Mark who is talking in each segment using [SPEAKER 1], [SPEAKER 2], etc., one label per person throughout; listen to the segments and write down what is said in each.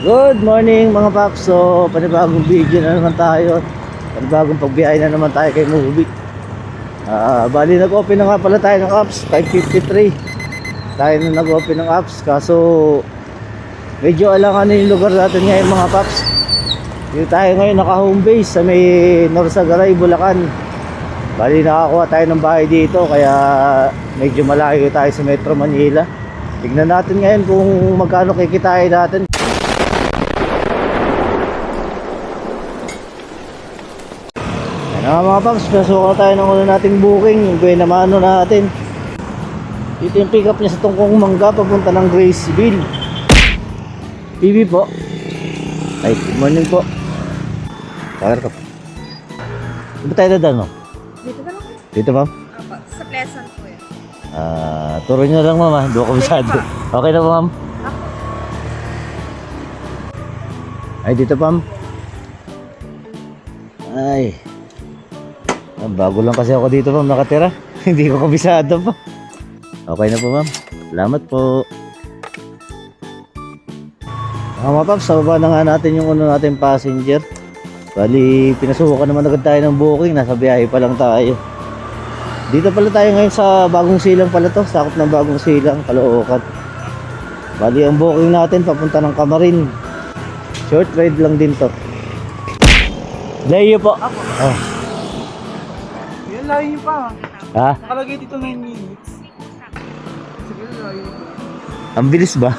[SPEAKER 1] Good morning mga paps. So panibagong video na naman tayo. Panibagong pagbiyahe na naman tayo kay Movie. Bali nag-open na nga pala tayo ng apps 5:53. Tayo na nag-open ng apps. Kaso medyo alangan na yung lugar natin ngayon mga paps. Dito tayo ngayon naka-home base sa may Norsagaray, Bulacan. Bali nakakuha tayo ng bahay dito. Kaya medyo malayo tayo sa Metro Manila. Tignan natin ngayon kung magkano kikitain natin. Mga paps, pasukan tayo ng una nating booking, yung Buena Mano natin. Dito yung pick up niya sa Tungkong Mangga, papunta ng Graceville. PB po. Ay, good morning po. Pakar ka po. Saan ba tayo dadaan mo?
[SPEAKER 2] Dito ka lang.
[SPEAKER 1] Dito ma'am?
[SPEAKER 2] Opo, sa Pleasant po yan.
[SPEAKER 1] Turo nyo lang ma'am ha, doon ko masyado. Okay na po ma'am?
[SPEAKER 2] Ako.
[SPEAKER 1] Ay, dito ma'am. Ay. Bago lang kasi ako dito ma'am nakatira. Hindi ko kabisado pa. Okay na po ma'am. Salamat po. Mga paps, sa baba na nga natin yung ano natin passenger. Bali, pinasukan naman agad tayo ng booking. Nasa biyahe pa lang tayo. Dito pala tayo ngayon sa Bagong Silang pala to. Sakop ng Bagong Silang, Caloocan. Bali, ang booking natin papunta ng Camarin. Short ride lang din to. Layo po.
[SPEAKER 3] Ako.
[SPEAKER 1] Oh.
[SPEAKER 3] Yan, layo nyo pa.
[SPEAKER 1] Ha?
[SPEAKER 3] Nakalagay dito 9 minutes. Sige, layo.
[SPEAKER 1] Ang bilis ba?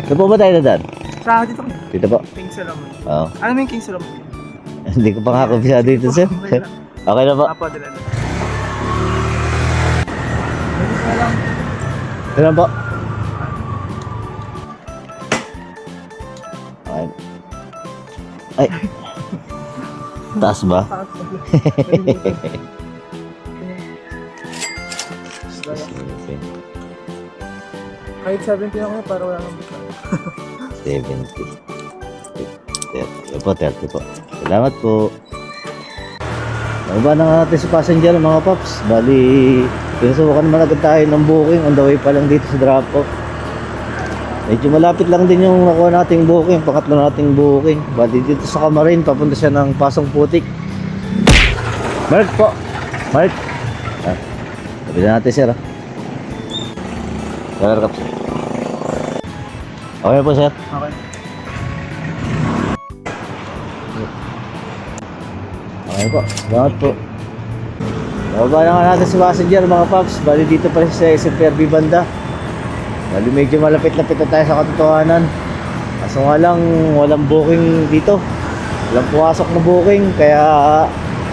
[SPEAKER 1] Saan po ba tayo dadaan?
[SPEAKER 3] Sa dito ko.
[SPEAKER 1] Dito po.
[SPEAKER 3] King Solomon.
[SPEAKER 1] Oo.
[SPEAKER 3] Ano mo yung King Solomon?
[SPEAKER 1] Hindi ko pa nga kabisado dito sir. Okay na po.
[SPEAKER 3] Apo, dala na.
[SPEAKER 1] Kailan po? Okay. Ay. Taas ba?
[SPEAKER 3] Kahit 70 ako para wala nang bukal.
[SPEAKER 1] 70. 30 po, 30 po. Salamat po. Nababa na nga natin sa passenger mga paps. Bali, pinasukan naman agad tayo ng booking. On the way pa lang dito sa drop-off. Medyo malapit lang din yung nakuha nating booking. Pangatlo nating booking. Bali dito sa Camarin, papunta siya ng Pasong Putik. Mark po. Mark. Sabi na natin sir. Welcome sir. Okay po sir.
[SPEAKER 3] Okay.
[SPEAKER 1] Okay po. Salamat po. Nababa na nga natin si passenger mga paps. Bali dito pa sa SMPRB banda. Bali medyo malapit-lapit na tayo sa katotohanan. Kaso nga lang walang booking dito. Walang pumasok na booking. Kaya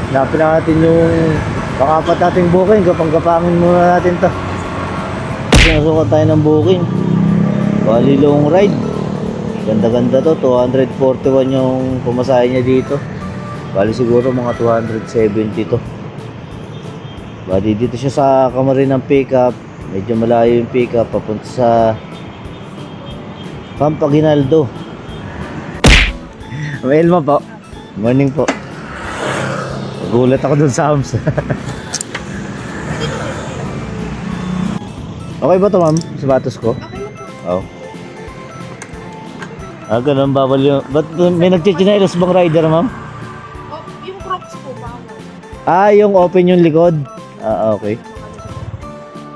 [SPEAKER 1] hanapin na natin yung pang-apat nating booking. Gapang-gapangin muna natin to. Nasukat tayo ng booking. Bali long ride. Ganda-ganda to. 241 yung pumasahe niya dito. Bali siguro mga 270 to. Bali dito siya sa Camarin ng pickup. Medyo malayo yung pickup papunta sa Pampaginaldo. Elma po. Morning po. Nagulat ako dun sa hams. Okay ba to ma'am? Sapatos ko?
[SPEAKER 2] Okay na po.
[SPEAKER 1] Oh. Ganun bawal yung... Ba't may nagchichinelas bang rider ma'am?
[SPEAKER 2] Oh, yung Crocs po ba?
[SPEAKER 1] Yung open yung likod. Okay.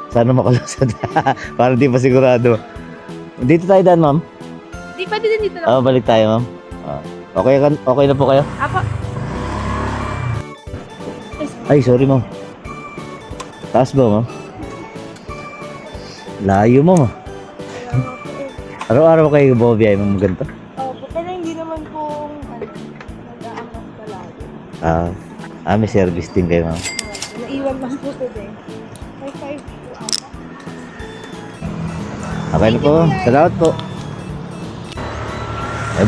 [SPEAKER 1] Sana makalusad. Para di pa sigurado. Dito tayo daan, ma'am.
[SPEAKER 2] Di, pwede din dito lang.
[SPEAKER 1] Balik tayo, ma'am. Okay na po kayo?
[SPEAKER 2] Apo.
[SPEAKER 1] Ay, sorry, ma'am. Taas ba, ma'am? Layo, ma'am. Araw-araw kayo bumabiyay, ma'am, ganito?
[SPEAKER 2] Opo, pero hindi naman po nag-aangat palagi.
[SPEAKER 1] May service din kayo, ma'am.
[SPEAKER 2] Naiwan mas po today. May 5 po ako.
[SPEAKER 1] Okay na po. Salamat po.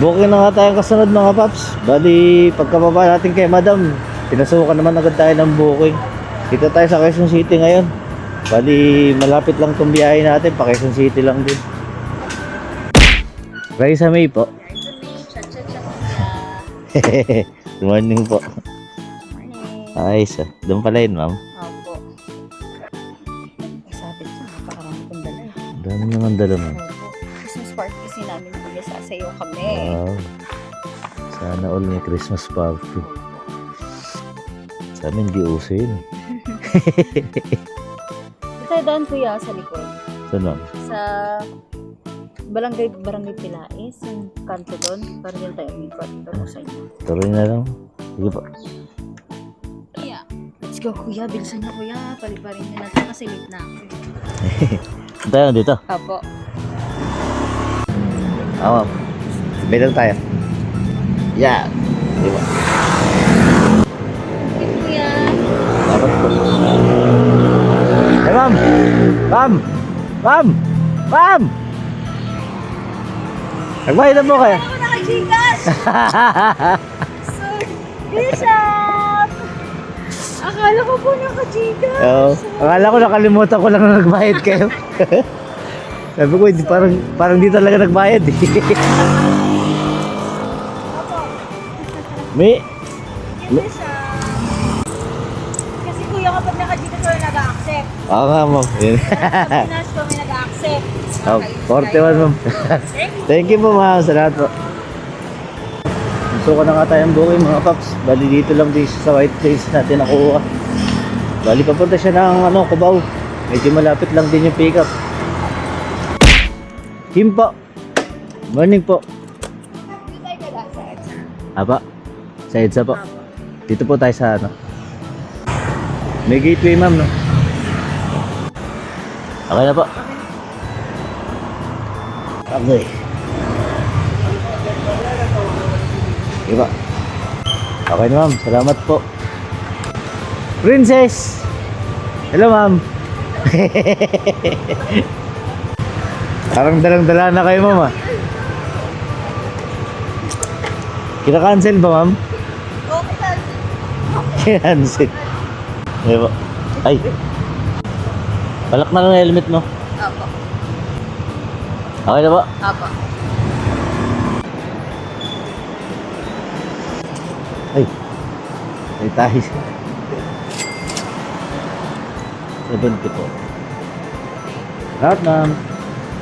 [SPEAKER 1] Booking na nga tayong kasunod mga paps. Bali, pagkababa natin kay madam, pinasukan naman agad tayo ng booking. Dito tayo sa Quezon City ngayon. Bali, malapit lang itong biyahe natin. Pa Quezon City lang din. Raisa May po. Good morning po. Ayos ah. Doon pala yun, ma'am.
[SPEAKER 2] Opo. Sabi ko, napakarami kong dala.
[SPEAKER 1] Dami naman dala, ma'am.
[SPEAKER 2] Opo. Business party kasi namin kuya, sasayaw kami.
[SPEAKER 1] Wow. Sana all may Christmas party. Sa amin, di uso yun.
[SPEAKER 2] Basta doon kuya, sa likod.
[SPEAKER 1] Saan ma'am?
[SPEAKER 2] Sa Barangay Pilais, yung kanto doon, para din tayo umikot. Pero sa inyo.
[SPEAKER 1] Tuloy na lang. Sige po.
[SPEAKER 2] Yeah. Let's go kuya, bilisan niyo kuya. Paliparin niyo natin kasi late na ako.
[SPEAKER 1] Tayo dito.
[SPEAKER 2] Apo.
[SPEAKER 1] Ma'am. Sabay lang tayo. Yeah. Di ba?
[SPEAKER 2] Okay kuya.
[SPEAKER 1] Dapat po. Hey, ma'am! Ma'am! Ma'am! Ma'am! Nagbayad na po kayo.
[SPEAKER 2] Ako naka-Gcash! So, Bishop! Akala ko po naka-Gcash.
[SPEAKER 1] Oo. Akala ko nakalimutan ko lang na nagbayad kayo. Sabi ko, hindi, parang di talaga nagbayad eh. May,
[SPEAKER 2] Bishop! Kasi kuya kapag naka-Gcash ko nag-accept.
[SPEAKER 1] oo nga ma'am. Yun.
[SPEAKER 2] Sa Pinas ko may nag-accept.
[SPEAKER 1] Oh, 41 ma'am. Thank you po ma'am. Salamat po. Gusto ko na nga tayong booking mga paps. Bali dito lang din sa White Plains natin nakuha. Bali papunta siya ng Cubao. Medyo malapit lang din yung pick up. Kim po. Morning po.
[SPEAKER 2] Dito tayo kada sa EDSA.
[SPEAKER 1] Aba. Sa EDSA po. Dito po tayo sa May gateway ma'am no. Okay na po. Okay. Iba. Okay na ma'am. Salamat po. Princess! Hello ma'am. Parang dalang-dala na kayo ma'am ah. Kina-cancel ba ma'am?
[SPEAKER 2] Okay.
[SPEAKER 1] Cancel. Diba? Ay. Balak na lang yung helmet mo.
[SPEAKER 2] Apo.
[SPEAKER 1] Okay na ba?
[SPEAKER 2] Apo.
[SPEAKER 1] Ay. Ay tayo. 70 po. Lahat ma'am.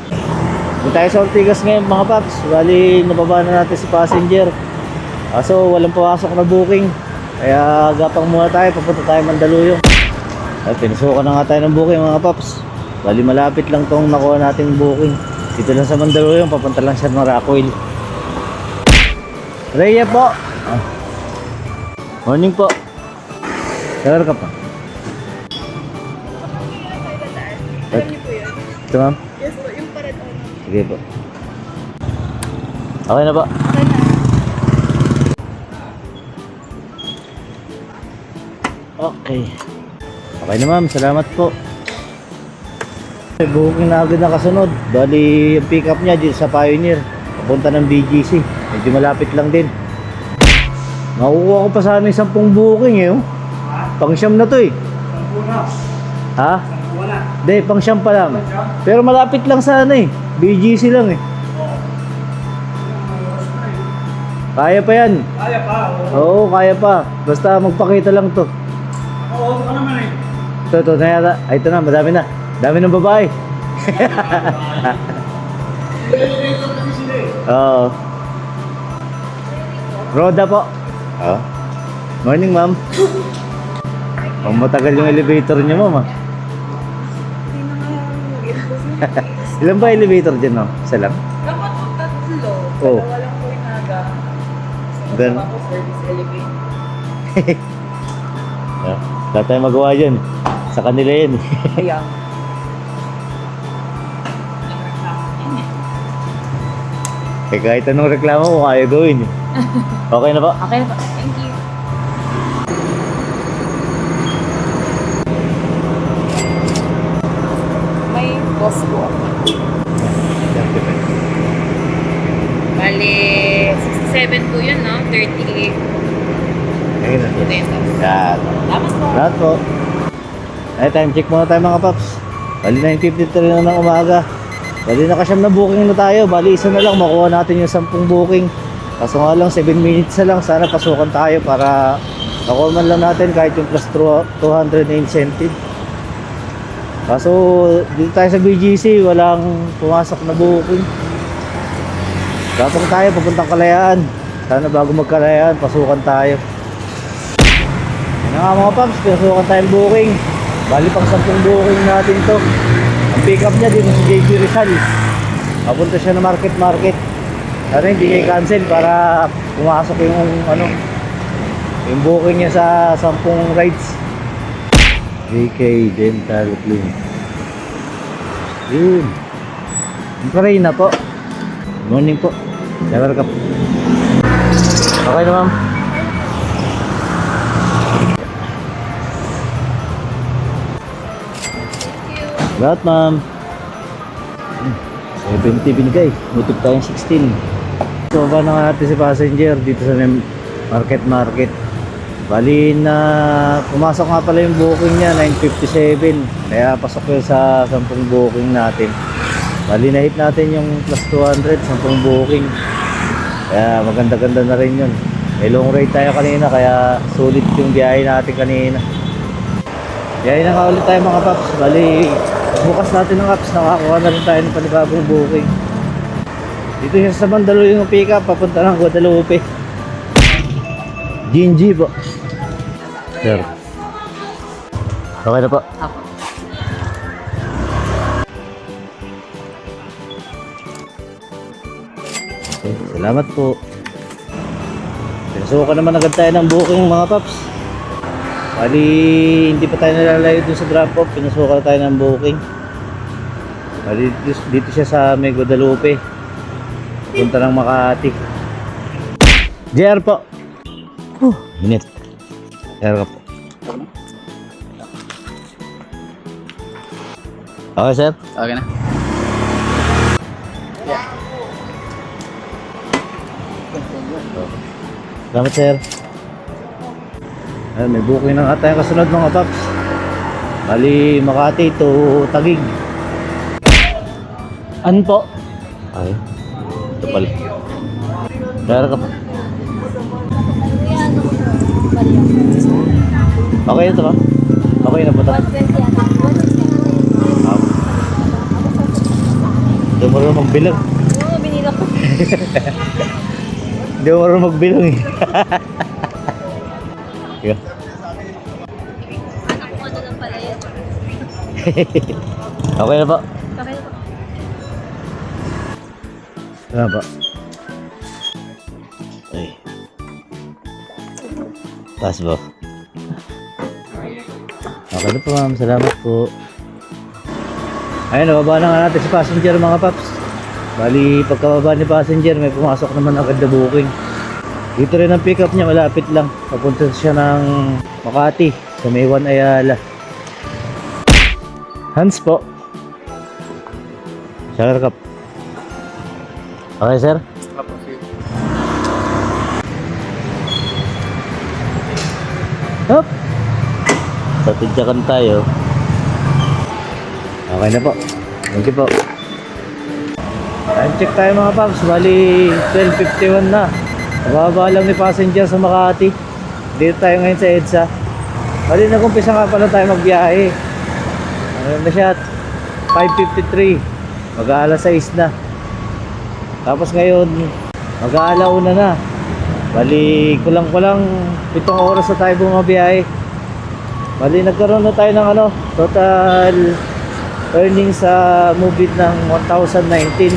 [SPEAKER 1] Hindi tayo sa Ortigas ngayon mga paps. Bali, nababa na natin si passenger. Kaso walang pumasok na booking. Kaya gapang muna tayo. Papunta tayo Mandaluyong. Ay, pinasukan na nga tayo ng booking mga paps. Bali, malapit lang tong nakuha nating booking. Dito lang sa Mandaluyong. Papunta lang siya ng Rockwell. Rhea po. Ah. Morning po. Salar ka pa.
[SPEAKER 2] Alam niyo po yun?
[SPEAKER 1] Ito ma'am.
[SPEAKER 2] Yes po, yung pared on.
[SPEAKER 1] Sige po. Okay na po.
[SPEAKER 2] Okay na.
[SPEAKER 1] Okay. Okay na ma'am. Salamat po. Booking na agad na kasunod. Bali, yung pick up niya dito sa Pioneer. Papunta ng BGC. Medyo malapit lang din. Makukuha ko pa sana yung 10 booking eh. Oh. Pang-siyam na to eh. Ha? Hindi, pang-siyam pa lang. Pero malapit lang sana eh. BGC lang eh. Kaya pa yan.
[SPEAKER 3] Kaya pa.
[SPEAKER 1] Oo, kaya pa. Basta magpakita lang to.
[SPEAKER 3] Oo, ano naman eh.
[SPEAKER 1] Ito na yata. Ay, ito na, madami na. Dami ng babae.
[SPEAKER 3] Elevator kasi sila eh.
[SPEAKER 1] Oo. Roda po. Oo. Morning, ma'am. Pang matagal yung elevator niya, ma'am.
[SPEAKER 2] Hindi na nga yung
[SPEAKER 1] Ilan ba elevator dyan, no? Isa lang?
[SPEAKER 2] dapat po tatlo.
[SPEAKER 1] Oo.
[SPEAKER 2] Dalawa lang po yung naga.
[SPEAKER 1] Ganun.
[SPEAKER 2] Ako service elevator.
[SPEAKER 1] Wala tayong magawa dyan. Sa kanila yun.
[SPEAKER 2] Kaya.
[SPEAKER 1] Eh, kahit anong reklamo mo, kaya gawin. Okay na ba?
[SPEAKER 2] Okay po. Thank you. May boss po ako. Bali, 67 po yun, no? 38
[SPEAKER 1] Ayun na.
[SPEAKER 2] pesos.
[SPEAKER 1] Yan.
[SPEAKER 2] Tapos po.
[SPEAKER 1] Lahat po. Ay, time check muna tayo mga paps. Bali 9:53 na ng umaga. Bali nakasyam na booking na tayo. Bali isa na lang makuha natin yung 10 booking. Kaso nga lang 7 minutes na lang. Sana pasukan tayo para makuha man lang natin kahit yung plus 200 na incentive. Kaso dito tayo sa BGC walang pumasok na booking. Gapang tayo, papuntang Kalayaan. Sana bago magkalayaan, pasukan tayo. Yan na nga mga paps, pinasukan tayong booking. Bali pang 10 booking natin to. Ang pick up niya dito sa JB Rizal. Papunta siya na market. Sana hindi kayo cancel para pumasok yung yung booking niya sa 10 rides. JK Dental Clinic. Yun. Yung na po. Good morning po. Welcome. Okay na ma'am. Salamat ma'am. 70 binigay. Mutip tayong 16. So ba na nga natin si passenger dito sa market. Bali na pumasok nga pala yung booking niya 9:57. Kaya pasok yun sa 10 booking natin. Bali na hit natin yung plus 200 10 booking. Kaya maganda-ganda na rin yun. May long ride tayo kanina kaya sulit yung biyahe natin kanina. Biyahe na nga ulit tayo mga paps. Bali bukas natin ng apps, nakakuha na rin tayo ng panibagong booking. Dito siya sa Mandaluyong yung pick up papunta ng Guadalupe. Gingy po. Sir. Okay na po.
[SPEAKER 3] Apo.
[SPEAKER 1] Okay, salamat po. Pinasukan naman agad tayo ng booking mga paps. Bali, hindi pa tayo nalalayo dun sa drop off. Pinasukan tayo ng booking. Bali, dito siya sa may Guadalupe. Punta ng Makati. JR po. Minute. JR ka po. Okay sir?
[SPEAKER 3] Okay na.
[SPEAKER 1] Salamat sir. Ayun, may booking na nga tayong kasunod mga paps. Bali Makati to Taguig. Ano po? Ay, ito pala. Kaya ka pa. Okay na ito ba? Okay na po ito. Hindi mo rin magbilang.
[SPEAKER 2] Oo, binila ko.
[SPEAKER 1] Hindi mo rin magbilang eh. Yeah.
[SPEAKER 2] Anak ko ano lang pala yan.
[SPEAKER 1] Okay na po.
[SPEAKER 2] Okay na po.
[SPEAKER 1] Ano ba? Ay. Taas ba? Okay na po ma'am. Salamat po. Ayun, nababa na nga natin si passenger mga paps. Bali, pagkababa ni passenger, may pumasok naman agad na booking. Dito rin ang pick up niya, malapit lang. Papunta siya ng Makati, sa Maywan Ayala. Hans po. Shower cup. Okay sir?
[SPEAKER 3] Apo, sige.
[SPEAKER 1] Hop! Tatidyakan tayo. Okay na po. Thank you po. Time check tayo mga paps. Bali 12:51 na. Mababa lang ni passenger sa Makati. Dito tayo ngayon sa EDSA. Bali nag-umpisa nga pala tayo magbiyahe. Ano na siya? 5:53. Mag-aalas 6 na. Tapos ngayon mag-aalauna na. Bali kulang-kulang 7 oras na tayo bumabiyahe. Bali nagkaroon na tayo ng total earnings sa Movit ng 1,019.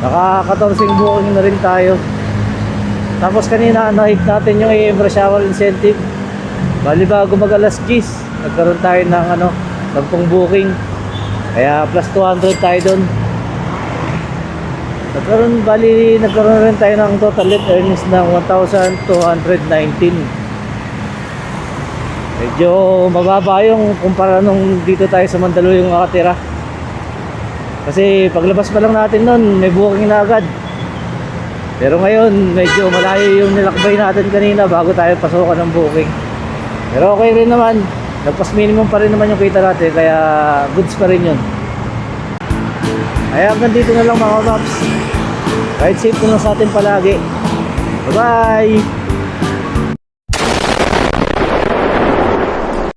[SPEAKER 1] Naka-14 booking na rin tayo. Tapos kanina na-hit natin yung EMRA shower incentive. Bali bago mag-alas 10 nagkaroon tayo ng 10 booking. Kaya plus 200 tayo doon. Nagkaroon rin tayo ng total net earnings ng 1,219. Medyo mababa yung kumpara nung dito tayo sa Mandaluyong nakatira. Kasi paglabas pa lang natin nun, may booking na agad. Pero ngayon, medyo malayo yung nilakbay natin kanina bago tayo pasukan ng booking. Pero okay rin naman. Nagpas minimum pa rin naman yung kita natin, kaya goods pa rin yun. Kaya hanggang dito na lang mga paps. Ride safe po lang sa atin palagi. Bye-bye!